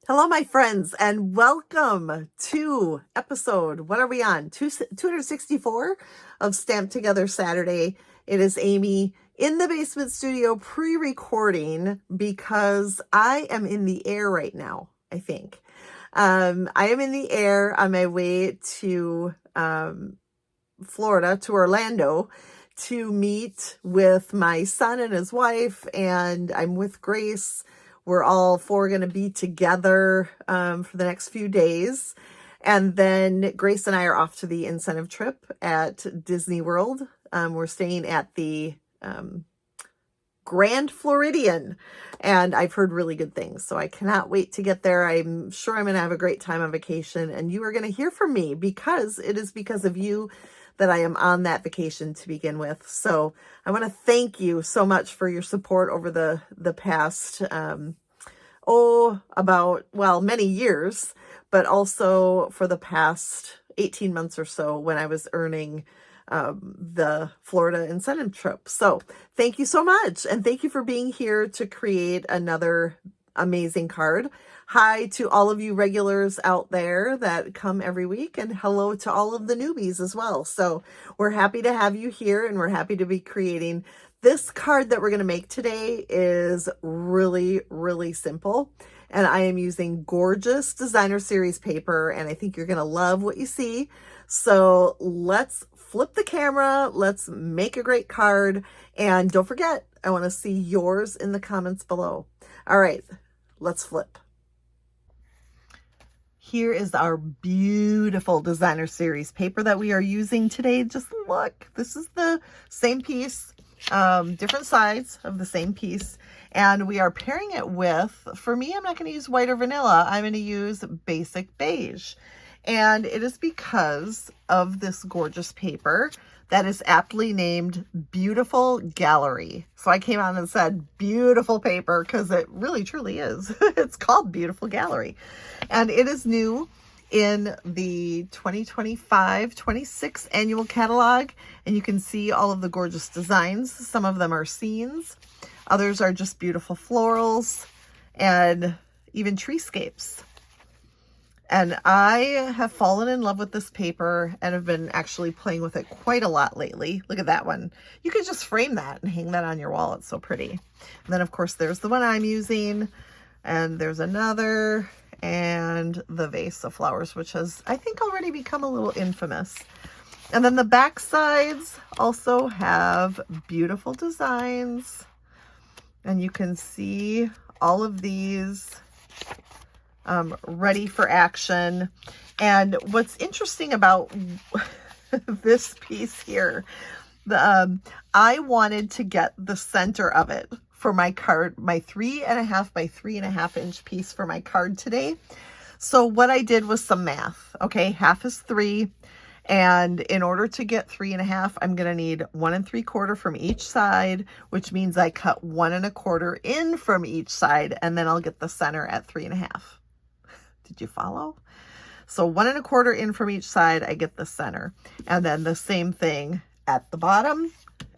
Hello, my friends, and welcome to episode, what are we on? 264 of Stamped Together Saturday. It is Amy in the basement studio pre-recording because I am in the air right now, I think. I am in the air on my way to Florida, to Orlando, to meet with my son and his wife, and I'm with Grace. We're all four going to be together for the next few days. And then Grace and I are off to the incentive trip at Disney World. We're staying at the Grand Floridian, and I've heard really good things. So I cannot wait to get there. I'm sure I'm going to have a great time on vacation, and you are going to hear from me because it is because of you that I am on that vacation to begin with. So I want to thank you so much for your support over the past, many years, but also for the past 18 months or so when I was earning the Florida incentive trip. So thank you so much. And thank you for being here to create another amazing card. Hi to all of you regulars out there that come every week, and hello to all of the newbies as well. So we're happy to have you here, and we're happy to be creating this card. That we're going to make today is really, really simple. And I am using gorgeous designer series paper, and I think you're going to love what you see. So let's flip the camera. Let's make a great card. And don't forget, I want to see yours in the comments below. All right, let's flip. Here is our beautiful designer series paper that we are using today. Just look, this is the same piece, different sides of the same piece. And we are pairing it with, for me, I'm not going to use white or vanilla. I'm going to use basic beige. And it is because of this gorgeous paper that is aptly named Beautiful Gallery. So I came on and said beautiful paper because it really truly is. It's called Beautiful Gallery. And it is new in the 2025-26 annual catalog. And you can see all of the gorgeous designs. Some of them are scenes. Others are just beautiful florals and even treescapes. And I have fallen in love with this paper and have been actually playing with it quite a lot lately. Look at that one. You could just frame that and hang that on your wall. It's so pretty. And then, of course, there's the one I'm using. And there's another. And the vase of flowers, which has, I think, already become a little infamous. And then the back sides also have beautiful designs. And you can see all of these ready for action. And what's interesting about this piece here, I wanted to get the center of it for my card, my 3.5 by 3.5 inch piece for my card today. So what I did was some math. Okay, half is 3. And in order to get 3.5, I'm going to need 1 3/4 from each side, which means I cut 1 1/4 in from each side, and then I'll get the center at 3.5. Did you follow? So 1 1/4 in from each side, I get the center. And then the same thing at the bottom.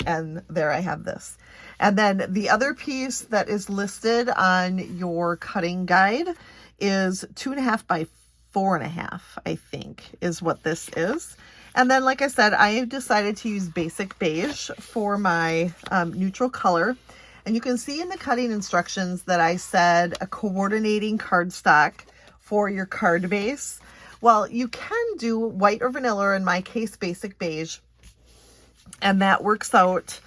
And there I have this. And then the other piece that is listed on your cutting guide is 2.5 by 4.5, I think, is what this is. And then, like I said, I decided to use basic beige for my neutral color. And you can see in the cutting instructions that I said a coordinating cardstock for your card base. Well, you can do white or vanilla, or in my case, basic beige. And that works out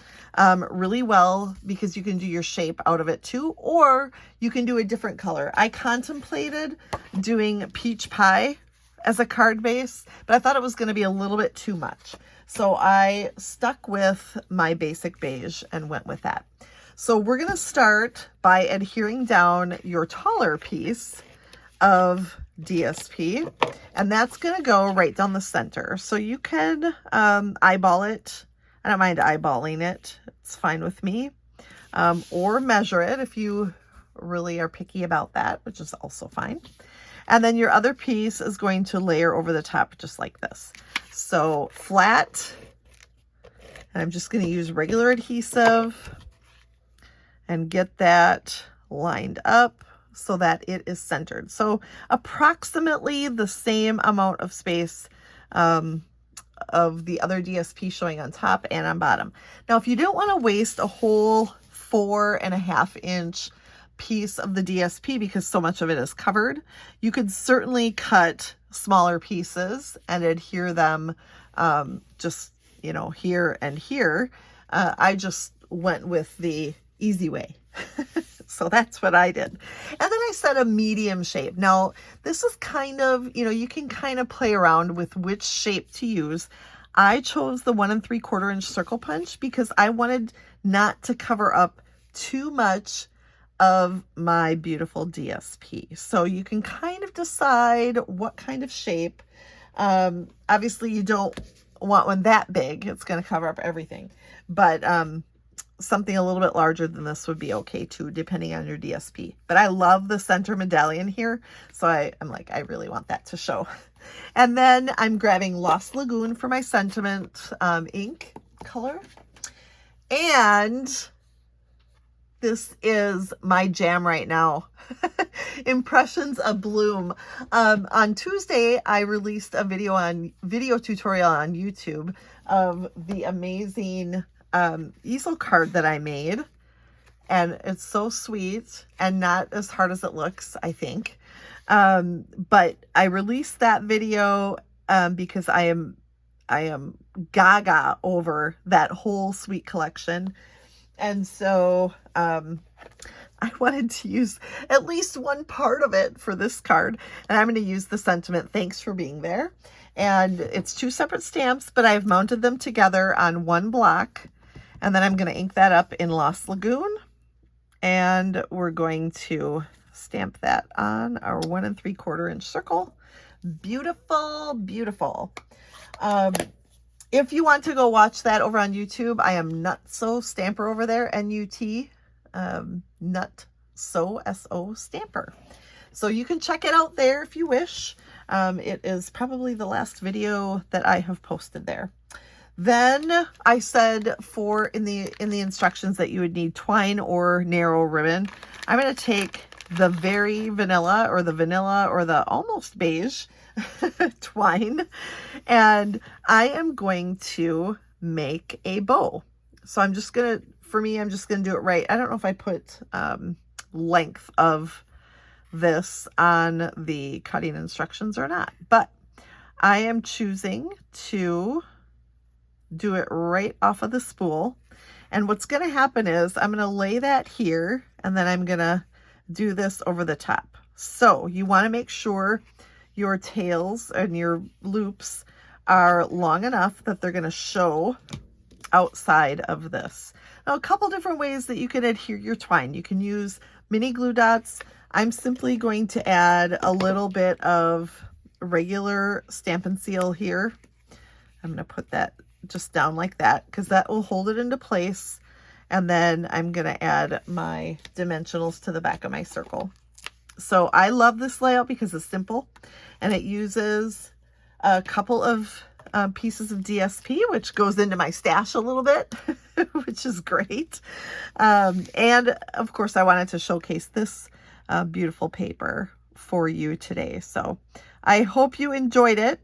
really well because you can do your shape out of it too, or you can do a different color. I contemplated doing peach pie as a card base, but I thought it was going to be a little bit too much. So I stuck with my basic beige and went with that. So we're going to start by adhering down your taller piece of DSP, and that's going to go right down the center. So you can eyeball it. I don't mind eyeballing it. It's fine with me. Or measure it if you really are picky about that, which is also fine. And then your other piece is going to layer over the top just like this. So flat, and I'm just going to use regular adhesive and get that lined up so that it is centered. So approximately the same amount of space of the other DSP showing on top and on bottom. Now, if you didn't want to waste a whole 4.5 inch piece of the DSP because so much of it is covered, you could certainly cut smaller pieces and adhere them just, you know, here and here. I just went with the easy way. So that's what I did. And then I set a medium shape. Now, this is kind of, you know, you can kind of play around with which shape to use. I chose the 1 3/4 inch circle punch because I wanted not to cover up too much of my beautiful DSP. So you can kind of decide what kind of shape. Obviously you don't want one that big. It's going to cover up everything. But something a little bit larger than this would be okay too, depending on your DSP. But I love the center medallion here. So I'm like, I really want that to show. And then I'm grabbing Lost Lagoon for my sentiment ink color. And this is my jam right now. Impressions of Bloom. On Tuesday, I released a video tutorial on YouTube of the amazing easel card that I made. And it's so sweet and not as hard as it looks, I think. But I released that video because I am gaga over that whole sweet collection. And so I wanted to use at least one part of it for this card. And I'm going to use the sentiment, thanks for being there. And it's 2 separate stamps, but I've mounted them together on one block. And then I'm going to ink that up in Lost Lagoon. And we're going to stamp that on our 1 3/4 inch circle. Beautiful, beautiful. If you want to go watch that over on YouTube, I am Nutso Stamper over there, N-U-T, Nutso, S-O Stamper. So you can check it out there if you wish. It is probably the last video that I have posted there. Then I said in the instructions that you would need twine or narrow ribbon. I'm going to take the very vanilla or the almost beige twine, and I am going to make a bow. So I'm just going to do it right. I don't know if I put length of this on the cutting instructions or not, but I am choosing to do it right off of the spool. And what's going to happen is I'm going to lay that here, and then I'm going to do this over the top. So you want to make sure your tails and your loops are long enough that they're going to show outside of this. Now, a couple different ways that you can adhere your twine. You can use mini glue dots. I'm simply going to add a little bit of regular Stampin' Seal here. I'm going to put that just down like that because that will hold it into place. And then I'm going to add my dimensionals to the back of my circle. So I love this layout because it's simple and it uses a couple of pieces of DSP, which goes into my stash a little bit, which is great. And of course I wanted to showcase this beautiful paper for you today. So I hope you enjoyed it.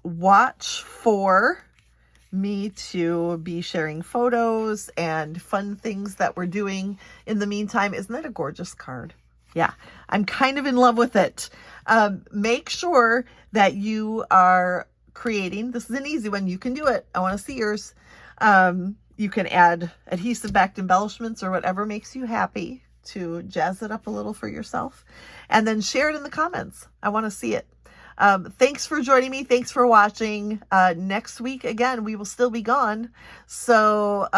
Watch for me to be sharing photos and fun things that we're doing in the meantime. Isn't that a gorgeous card? Yeah, I'm kind of in love with it. Make sure that you are creating. This is an easy one. You can do it. I want to see yours. You can add adhesive backed embellishments or whatever makes you happy to jazz it up a little for yourself. And then share it in the comments. I want to see it. Thanks for joining me. Thanks for watching. Next week, again, we will still be gone. So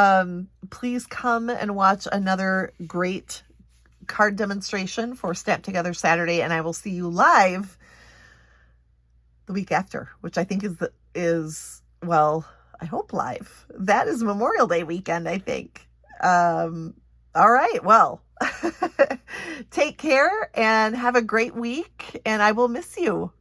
please come and watch another great card demonstration for Stamp Together Saturday. And I will see you live the week after, which I think well, I hope live. That is Memorial Day weekend, I think. All right. Well, take care and have a great week. And I will miss you.